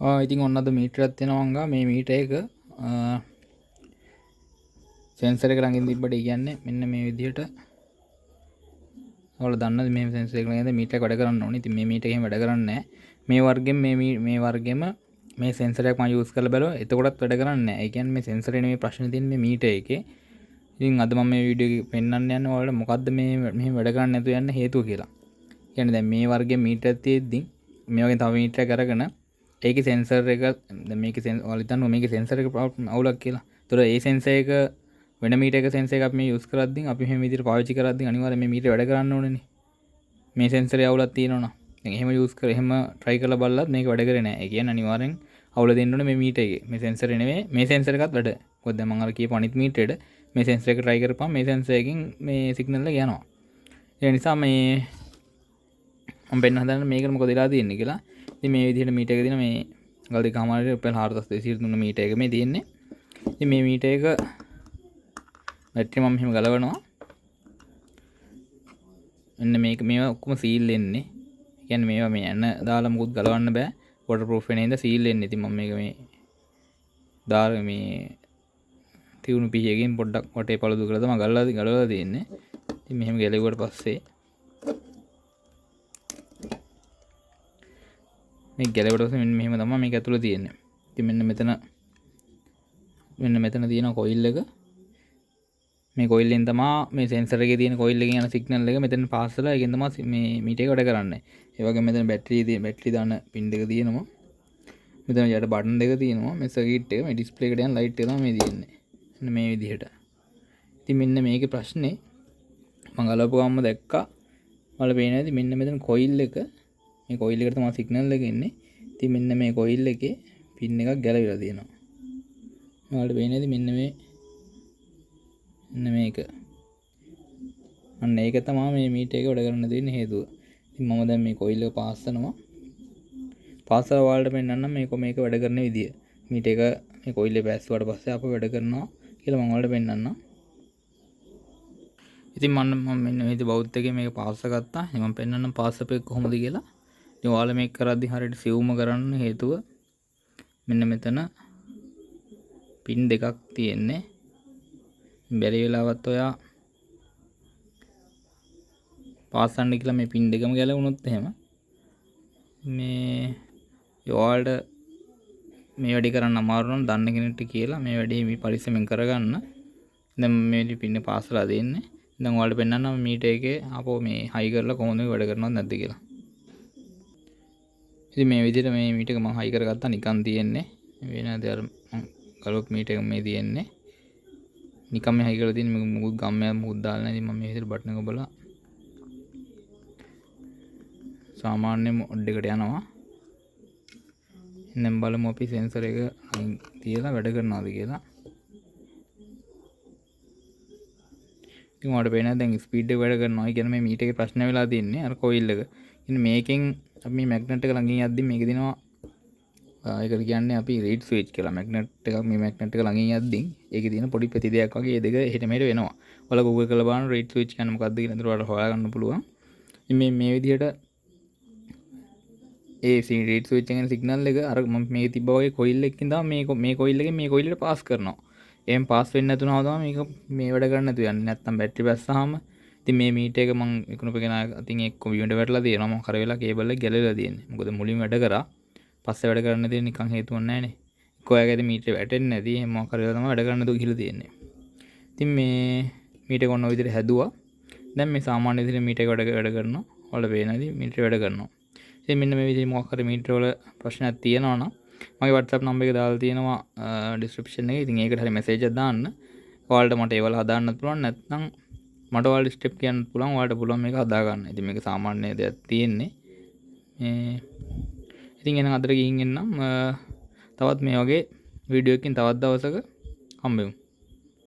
ඉතින් ඔන්න අද මීටරයක් තියෙනවා මංගා. මේ මීටර එක සෙන්සර් එක ළඟින් තිබ්බට කියන්නේ මෙන්න මේ විදිහට ඔයාලා දන්නද මේ සෙන්සර් එක ළඟින් මීටර එක වැඩ කරන්න ඕනේ. ඉතින් මේ මීටර එකෙන් වැඩ කරන්නේ නැහැ. මේ වර්ගෙම මේ වර්ගෙම මේ සෙන්සර් එක මම යූස් කරලා බලුවා. එතකොටත් වැඩ කරන්නේ නැහැ. ඒ කියන්නේ මේ සෙන්සර් එකේ නෙමෙයි ප්‍රශ්නේ තියෙන්නේ මේ මීටර එකේ. ඉතින් අද මම මේ වීඩියෝ එක පෙන්වන්න යන්නේ ඔයාලට මොකද්ද මේ මෙහෙම වැඩ කරන්නේ නැතුව යන්න හේතුව කියලා. කියන්නේ දැන් මේ වර්ගයේ මීටරයක් තියෙද්දි මේ වගේ තව මීටරයක් අරගෙන ඒකේ සෙන්සර් එක දැන් මේකේ ඔයාලා හිතන්න මේකේ සෙන්සර් එක අවුලක් කියලා. ඒතර ඒ සෙන්සර් එක වෙන මීටරයක සෙන්සර් එක අපි මේ යූස් කරද්දී අපි මෙහෙම විදිහට පාවිච්චි කරද්දී අනිවාර්යයෙන් මේ මීටර වැඩ කරන්න ඕනේනේ. මේ සෙන්සරේ අවුලක් තියෙනවා නම්. දැන් එහෙම යූස් කර එහෙම try කරලා බලලත් මේක වැඩ කරේ නැහැ. ඒ කියන්නේ අනිවාර්යෙන් අවුල දෙන්න ඕනේ මේ මීටර එකේ. මේ සෙන්සරේ නෙමෙයි මේ සෙන්සර් එකත් වැඩ. මොකද දැන් මම අර කියපු අනිත් මීටරේට මේ සෙන්සර් එක try කරපුවම මේ සෙන්සර් එකකින් මේ සිග්නල් එක යනවා. ඒ නිසා මේ මම පෙන්න හදන්න මේකට මොකද වෙලා තියෙන්නේ කියලා. ඉතින් මේ විදිහට මීටර එක දින මේ ගල් දෙකමාරේ රුපියල් 4203 මීටර එක මේ තියෙන්නේ. ඉතින් මේ මීටර එක බැටරි මම මෙහෙම ගලවනවා. මෙන්න මේක මේවා ඔක්කොම සීල් වෙන්නේ. කියන්නේ මේවා මේ යන දාලා මුකුත් ගලවන්න බෑ. වෝටර් ප්‍රූෆ් වෙන ඉඳ සීල් වෙන්නේ. ඉතින් මම මේක මේ දාලා මේ තියුණු පිහියකින් පොඩ්ඩක් වටේ පළදු කරලා තමයි ගලවලා තියෙන්නේ. ඉතින් මෙහෙම ගැලෙවුවට පස්සේ මේ ගැලෙවුවට පස්සේ මෙන්න මෙහෙම තමයි මේක ඇතුළේ තියෙන්නේ. ඉතින් මෙන්න මෙතන තියෙන කොයිල් එක. මේ කොයිල් එකෙන් තමයි මේ සෙන්සර් එකේ තියෙන කොයිල් එකෙන් යන සිග්නල් එක මෙතන පාස් වෙලා ඒකෙන් තමයි මේ මීටර එක වැඩ කරන්නේ. ඒ වගේම මෙතන බැටරි දාන පින් දෙක තියෙනවා. මෙතන යට බටන් දෙක තියෙනවා. මේ සර්කිට් එක මේ ඩිස්ප්ලේ එකට යන ලයිට් එක තමයි මේ තියෙන්නේ. මෙන්න මේ විදිහට. ඉතින් මෙන්න මේකේ ප්‍රශ්නේ මම ගලපුවාම දැක්කා. ඔයාලා පේන්නේ නැති මෙන්න මෙතන කොයිල් එක මේ කොයිල් එකට තමයි සිග්නල් එක එන්නේ. ඉතින් මෙන්න මේ කොයිල් එකේ පින් එකක් ගැලවිලා තියෙනවා. ඔයාලට පේන්නේ නැති මෙන්න මේක. අන්න ඒක තමයි මේ මීටර එක වැඩ කරන්න තියෙන හේතුව. ඉතින් මම දැන් මේ කොයිල් එක පාස් කරනවා. පාස් කරලා ඔයාලට පෙන්නන්නම් මේක වැඩ කරන විදිය. මීටර එක මේ කොයිල් එක පැස්සුවාට පස්සේ අප වැඩ කරනවා කියලා මම ඔයාලට පෙන්නන්නම්. ඉතින් මම මෙන්න මේ බෞද්ධ එකේ මේක පාස් කරගත්තා. ඉතින් මම පෙන්නන්නම් පාස් අපේ කොහොමද කියලා. ඉතින් ඔයාලා මේක කරද්දී හරියට සිවුම කරන්න හේතුව මෙන්න මෙතන පින් දෙකක් තියෙන්නේ. බැරි වෙලාවත් ඔයා පාස් කරන්න කියලා මේ පින් දෙකම ගැලවුණොත් එහෙම මේ ඔයාලට මේ වැඩේ කරන්න අමාරු නම් දන්න කෙනෙක්ට කියලා මේ වැඩේ මේ පරිස්සමෙන් කරගන්න. දැන් මේ පින් පාස් කරලා දෙන්නේ. දැන් ඔයාලට පෙන්නන්නම් මීටර එකේ ආපහු මේ හයි කරලා කොහොමද වැඩ කරනවද නැද්ද කියලා. ඉතින් මේ විදිහට මේ මීටර එක මම හයි කරගත්තා නිකන් තියෙන්නේ. වෙන දේ මම ගලොක් මීටර එක මේ තියෙන්නේ. නිකන් මේ හයි කරලා තියෙන්නේ මේක මුකුත් ගම්මයක් මුකුත් දාලා නැහැ. ඉතින් මම මේ විදිහට බටන් එක ඔබලා සාමාන්‍ය මොඩ් එකට යනවා. දැන් බලමු අපි සෙන්සර් එක තියලා වැඩ කරනවද කියලා. ඉතින් ඔයාලට පේනවා දැන් ස්පීඩ් එක වැඩ කරනවා. ඒ කියන්නේ මේ මීටර එකේ ප්‍රශ්න වෙලා තියෙන්නේ අර කොයිල් එක. ඉතින් මේකෙන් අපි මේ මැග්නට් එක ළඟින් යද්දි මේක දෙනවා ඒකට කියන්නේ අපි රීඩ් ස්විච් කියලා. මැග්නට් එක මේ මැග්නට් එක ළඟින් යද්දි ඒකේ තියෙන පොඩි පෙති දෙකක් වගේ ඒ දෙක එහෙට මෙහෙට වෙනවා. ඔයාලා Google කරලා බලන්න රීඩ් ස්විච් කියන්නේ මොකක්ද කියලා. ඒතර ඔයාලට හොයාගන්න පුළුවන්. ඉතින් මේ විදිහට ඒ රීඩ් ස්විච් එකෙන් සිග්නල් එක අර මම මේ තිබ්බා වගේ කොයිල් එකකින් තමයි මේ කොයිල් එකෙන් මේ කොයිල් එකට පාස් කරනවා. එහෙන් පාස් වෙන්නේ නැතුනම තමයි මේක මේ වැඩ කරන්න නැතු යන්නේ. නැත්තම් බැටරි බැස්සාම ඉතින් මේ මීටර එක මම ඉක්ුණුපගෙන ඉතින් එක්ක විඳ වැටලා තියෙනවා. මම කර වෙලා කේබල් එක ගැලවිලා තියෙන්නේ. මොකද මුලින් වැඩ කරා. පස්සේ වැඩ කරන්න තියෙන නිකන් හේතුවක් නැහැනේ. එක්ක ඔයාගේ මීටර වැටෙන්නේ නැති. එහෙම මම කර වෙලා තමයි වැඩ කරන්න දු ගිහලා තියෙන්නේ. ඉතින් මේ මීටර එක ඔන්න ඔය විදිහට හැදුවා. දැන් මේ සාමාන්‍ය විදිහට මීටර එක වැඩ කරනවා. ඔයාලට පේනදී මීටර වැඩ කරනවා. ඉතින් මෙන්න මේ විදිහේ මොකක් හරි මීටර වල ප්‍රශ්නයක් තියෙනවා නම් මගේ WhatsApp නම්බර් එක දාලා තියෙනවා description එකේ. ඉතින් ඒකට හරි මැසේජ් එකක් දාන්න. ඔයාලට මට ඒවල හදාන්නත් පුළුවන්. නැත්නම් මට ඔයාලට ස්ටෙප් කියන්න පුළුවන්. ඔයාලට පුළුවන් මේක හදා ගන්න. ඉතින් මේක සාමාන්‍ය දෙයක් තියෙන්නේ. ඉතින් එහෙනම් අදට ගිහින් එන්නම්. තවත් මේ වගේ වීඩියෝ එකකින් තවත් දවසක හම්බෙමු.